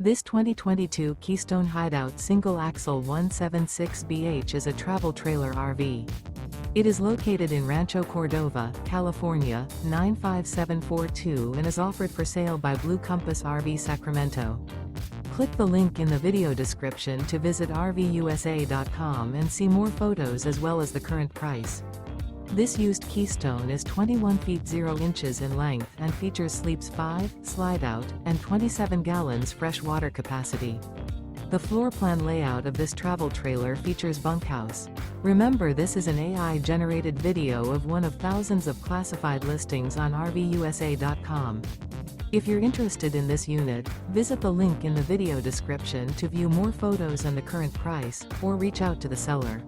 This 2022 Keystone Hideout Single Axle 176BH is a travel trailer RV. It is located in Rancho Cordova, California, 95742 and is offered for sale by Blue Compass RV Sacramento. Click the link in the video description to visit RVUSA.com and see more photos as well as the current price. This used Keystone is 21 feet 0 inches in length and features sleeps 5, slide-out, and 27 gallons fresh water capacity. The floor plan layout of this travel trailer features bunkhouse. Remember, this is an AI-generated video of one of thousands of classified listings on RVUSA.com. If you're interested in this unit, visit the link in the video description to view more photos and the current price, or reach out to the seller.